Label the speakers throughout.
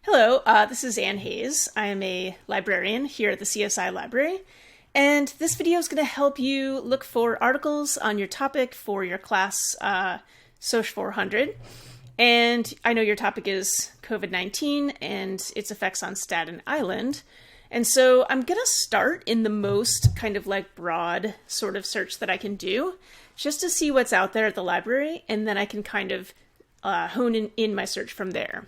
Speaker 1: Hello, this is Ann Hayes. I am a librarian here at the CSI Library, and this video is going to help you look for articles on your topic for your class, Soc 400. And I know your topic is COVID-19 and its effects on Staten Island. And so I'm going to start in the most kind of like broad sort of search that I can do, just to see what's out there at the library, and then I can kind of hone in my search from there.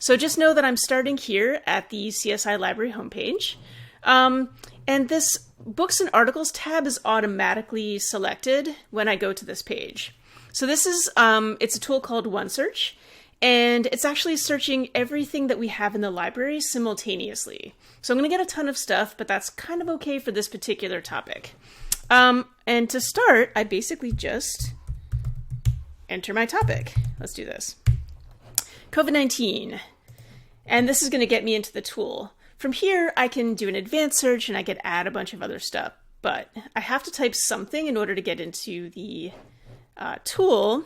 Speaker 1: So just know that I'm starting here at the CSI Library homepage. And this Books and Articles tab is automatically selected when I go to this page. So this is, it's a tool called OneSearch, and it's actually searching everything that we have in the library simultaneously. So I'm going to get a ton of stuff, but that's kind of okay for this particular topic. And to start, I basically just enter my topic. Let's do this. COVID-19. And this is going to get me into the tool. From here, I can do an advanced search and I could add a bunch of other stuff, but I have to type something in order to get into the tool.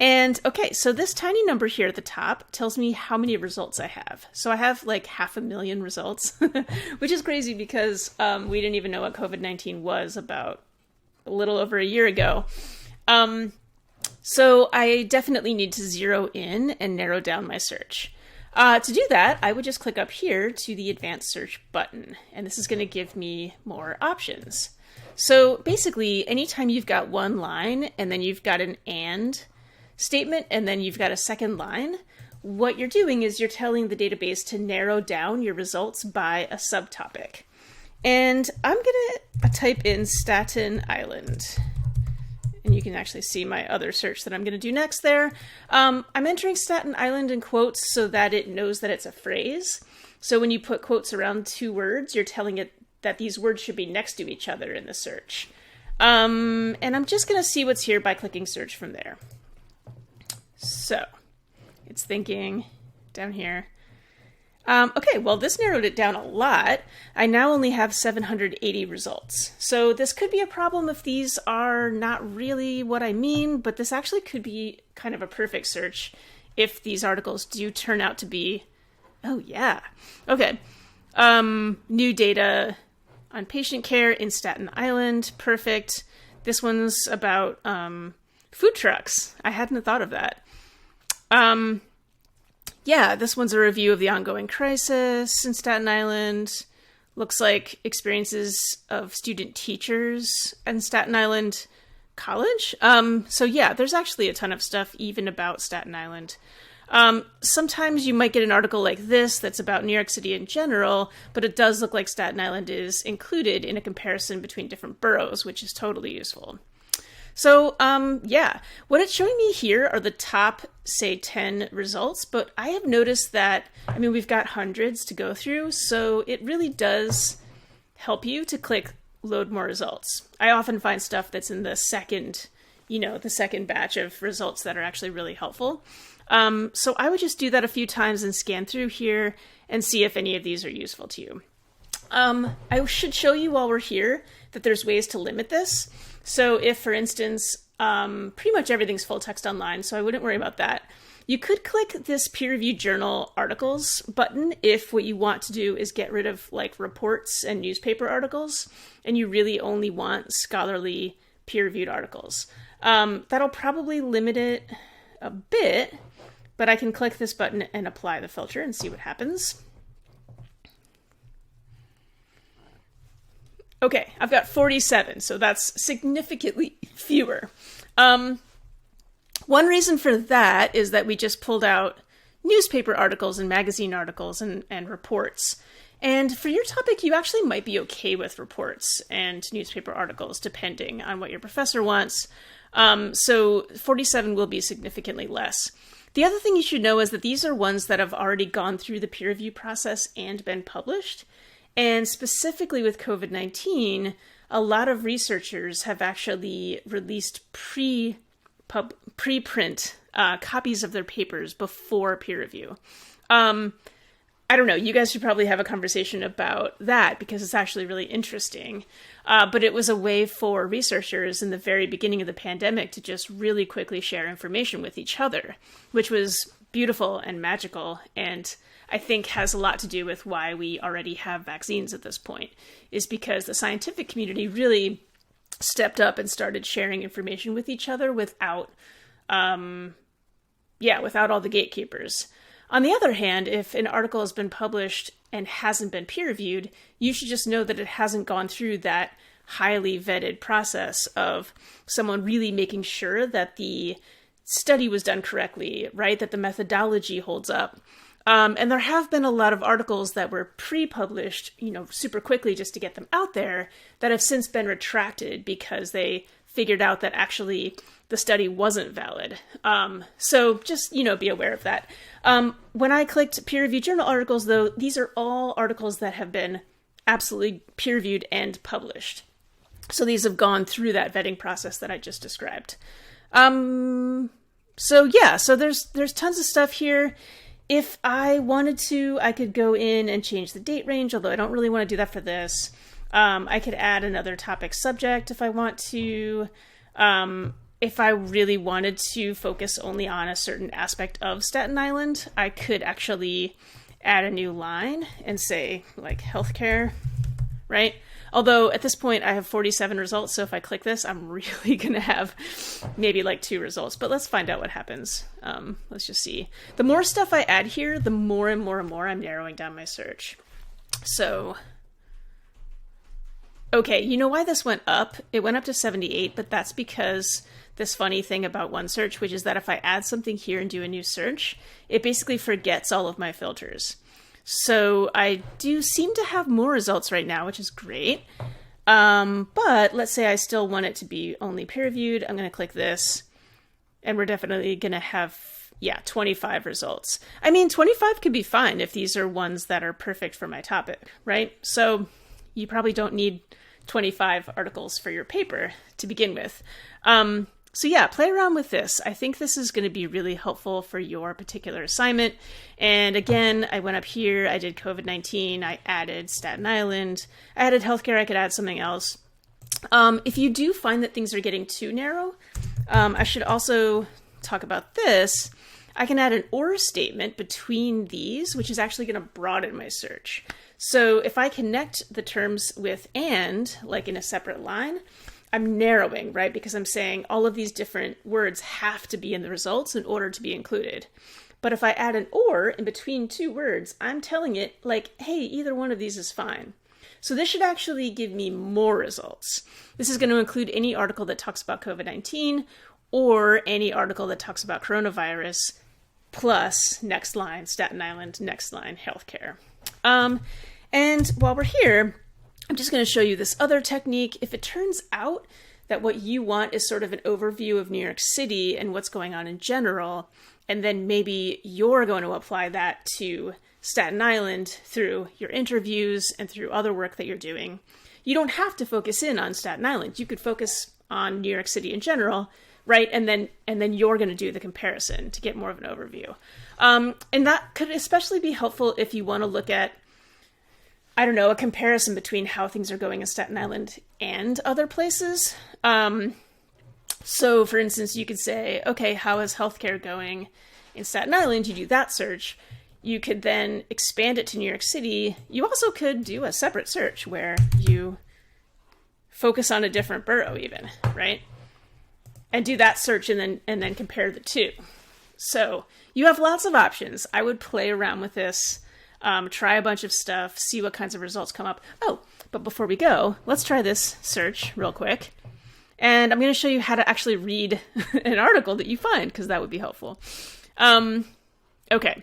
Speaker 1: And okay, so this tiny number here at the top tells me how many results I have. So I have like 500,000 results, which is crazy because we didn't even know what COVID-19 was about a little over a year ago. So I definitely need to zero in and narrow down my search. To do that, I would just click up here to the advanced search button, and this is going to give me more options. So basically, anytime you've got one line and then you've got an and statement and then you've got a second line, what you're doing is you're telling the database to narrow down your results by a subtopic. And I'm going to type in Staten Island. And you can actually see my other search that I'm going to do next there. I'm entering Staten Island in quotes so that it knows that it's a phrase. So when you put quotes around two words, you're telling it that these words should be next to each other in the search. And I'm just going to see what's here by clicking search from there. So it's thinking down here. Okay, well, this narrowed it down a lot. I now only have 780 results. So this could be a problem if these are not really what I mean, but this actually could be kind of a perfect search if these articles do turn out to be, oh yeah. Okay, new data on patient care in Staten Island, perfect. This one's about food trucks. I hadn't thought of that. Yeah, this one's a review of the ongoing crisis in Staten Island. Looks like experiences of student teachers in Staten Island College. So yeah, there's actually a ton of stuff even about Staten Island. Sometimes you might get an article like this that's about New York City in general, but it does look like Staten Island is included in a comparison between different boroughs, which is totally useful. So, yeah, what it's showing me here are the top, say, 10 results, but I have noticed that, I mean, we've got hundreds to go through, so it really does help you to click load more results. I often find stuff that's in the second, the second batch of results that are actually really helpful. So I would just do that a few times and scan through here and see if any of these are useful to you. I should show you while we're here that there's ways to limit this. So if, for instance, pretty much everything's full text online, so I wouldn't worry about that. You could click this peer-reviewed journal articles button if what you want to do is get rid of like reports and newspaper articles, and you really only want scholarly peer-reviewed articles. That'll probably limit it a bit, but I can click this button and apply the filter and see what happens. Okay, I've got 47, so that's significantly fewer. One reason for that is that we just pulled out newspaper articles and magazine articles and reports. And for your topic, you actually might be okay with reports and newspaper articles, depending on what your professor wants. So 47 will be significantly less. The other thing you should know is that these are ones that have already gone through the peer review process and been published. And specifically with COVID-19, a lot of researchers have actually released preprint copies of their papers before peer review. I don't know, you guys should probably have a conversation about that because it's actually really interesting. But it was a way for researchers in the very beginning of the pandemic to just really quickly share information with each other, which was beautiful and magical, and I think has a lot to do with why we already have vaccines at this point, is because the scientific community really stepped up and started sharing information with each other without all the gatekeepers. On the other hand, if an article has been published and hasn't been peer-reviewed, you should just know that it hasn't gone through that highly vetted process of someone really making sure that the study was done correctly, right? That the methodology holds up. And there have been a lot of articles that were pre-published, super quickly just to get them out there, that have since been retracted because they figured out that actually the study wasn't valid. So just, be aware of that. When I clicked peer-reviewed journal articles, though, these are all articles that have been absolutely peer-reviewed and published. So these have gone through that vetting process that I just described. So there's tons of stuff here. If I wanted to, I could go in and change the date range, although I don't really want to do that for this. I could add another topic subject if I want to. If I really wanted to focus only on a certain aspect of Staten Island, I could actually add a new line and say, like, healthcare, right? Although at this point I have 47 results, so if I click this, I'm really going to have maybe like 2 results. But let's find out what happens. Let's just see. The more stuff I add here, the more and more and more I'm narrowing down my search. So, okay, you know why this went up? It went up to 78, but that's because this funny thing about OneSearch, which is that if I add something here and do a new search, it basically forgets all of my filters. So I do seem to have more results right now, which is great. But let's say I still want it to be only peer-reviewed. I'm going to click this, and we're definitely going to have, 25 results. I mean, 25 could be fine if these are ones that are perfect for my topic, right? So you probably don't need 25 articles for your paper to begin with. Play around with this. I think this is going to be really helpful for your particular assignment. And again, I went up here, I did COVID-19, I added Staten Island, I added healthcare, I could add something else. If you do find that things are getting too narrow, I should also talk about this. I can add an or statement between these, which is actually going to broaden my search. So if I connect the terms with and, like in a separate line, I'm narrowing, right? Because I'm saying all of these different words have to be in the results in order to be included. But if I add an or in between 2 words, I'm telling it like, hey, either one of these is fine. So this should actually give me more results. This is going to include any article that talks about COVID-19 or any article that talks about coronavirus, plus next line, Staten Island, next line, healthcare. And while we're here, I'm just going to show you this other technique. If it turns out that what you want is sort of an overview of New York City and what's going on in general, and then maybe you're going to apply that to Staten Island through your interviews and through other work that you're doing, you don't have to focus in on Staten Island. You could focus on New York City in general, right? And then you're going to do the comparison to get more of an overview. And that could especially be helpful if you want to look at, I don't know, a comparison between how things are going in Staten Island and other places. So for instance, you could say, okay, how is healthcare going in Staten Island? You do that search. You could then expand it to New York City. You also could do a separate search where you focus on a different borough even, right? And do that search and then compare the two. So you have lots of options. I would play around with this. Try a bunch of stuff, see what kinds of results come up. Oh, but before we go, let's try this search real quick. And I'm going to show you how to actually read an article that you find, because that would be helpful. Okay,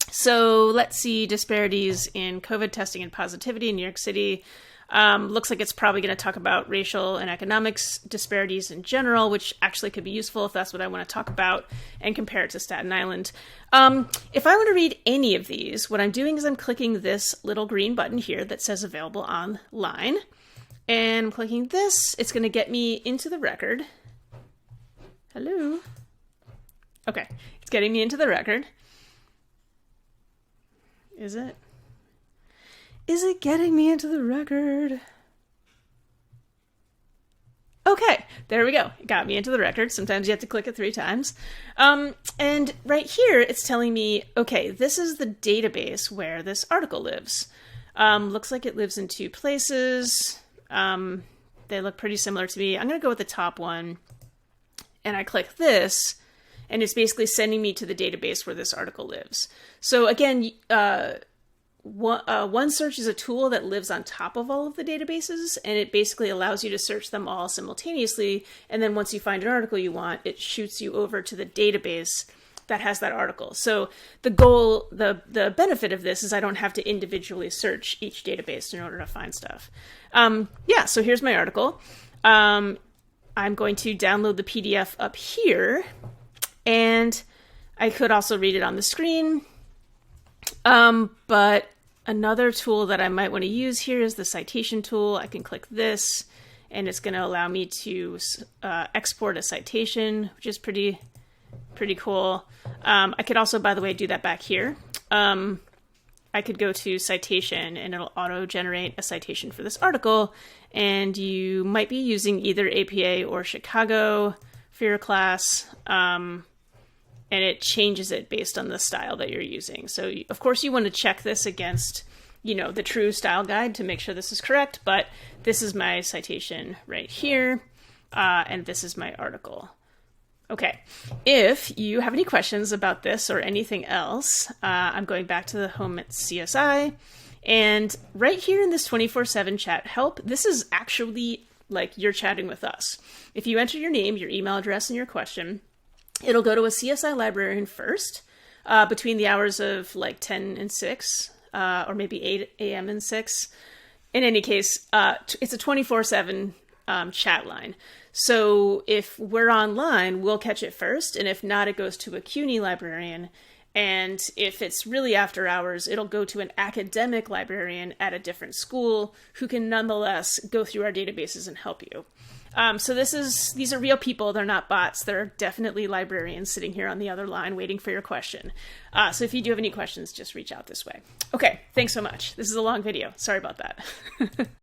Speaker 1: so let's see disparities in COVID testing and positivity in New York City. Looks like it's probably going to talk about racial and economics disparities in general, which actually could be useful if that's what I want to talk about, and compare it to Staten Island. If I want to read any of these, what I'm doing is I'm clicking this little green button here that says available online, and I'm clicking this. It's going to get me into the record. Hello. Okay, it's getting me into the record. Is it? Is it getting me into the record? Okay, there we go. It got me into the record. Sometimes you have to click it 3 times. And right here, it's telling me, okay, this is the database where this article lives. Looks like it lives in 2 places. They look pretty similar to me. I'm going to go with the top one. And I click this, and it's basically sending me to the database where this article lives. So again, OneSearch is a tool that lives on top of all of the databases, and it basically allows you to search them all simultaneously. And then once you find an article you want, it shoots you over to the database that has that article. So the goal, the benefit of this is I don't have to individually search each database in order to find stuff. Yeah, so here's my article. I'm going to download the PDF up here, and I could also read it on the screen. But another tool that I might want to use here is the citation tool. I can click this, and it's going to allow me to export a citation, which is pretty cool. I could also, by the way, do that back here. I could go to citation, and it'll auto-generate a citation for this article, and you might be using either APA or Chicago for your class. And it changes it based on the style that you're using. So, of course, you want to check this against, the true style guide to make sure this is correct, but this is my citation right here, and this is my article. Okay, if you have any questions about this or anything else, I'm going back to the home at CSI, and right here in this 24/7 chat help, this is actually like you're chatting with us. If you enter your name, your email address, and your question, it'll go to a CSI librarian first, between the hours of like 10 and 6, or maybe 8 a.m. and 6. In any case, it's a 24/7 chat line. So if we're online, we'll catch it first, and if not, it goes to a CUNY librarian. And if it's really after hours, it'll go to an academic librarian at a different school who can nonetheless go through our databases and help you. So these are real people. They're not bots. They're definitely librarians sitting here on the other line waiting for your question. So if you do have any questions, just reach out this way. Okay, thanks so much. This is a long video. Sorry about that.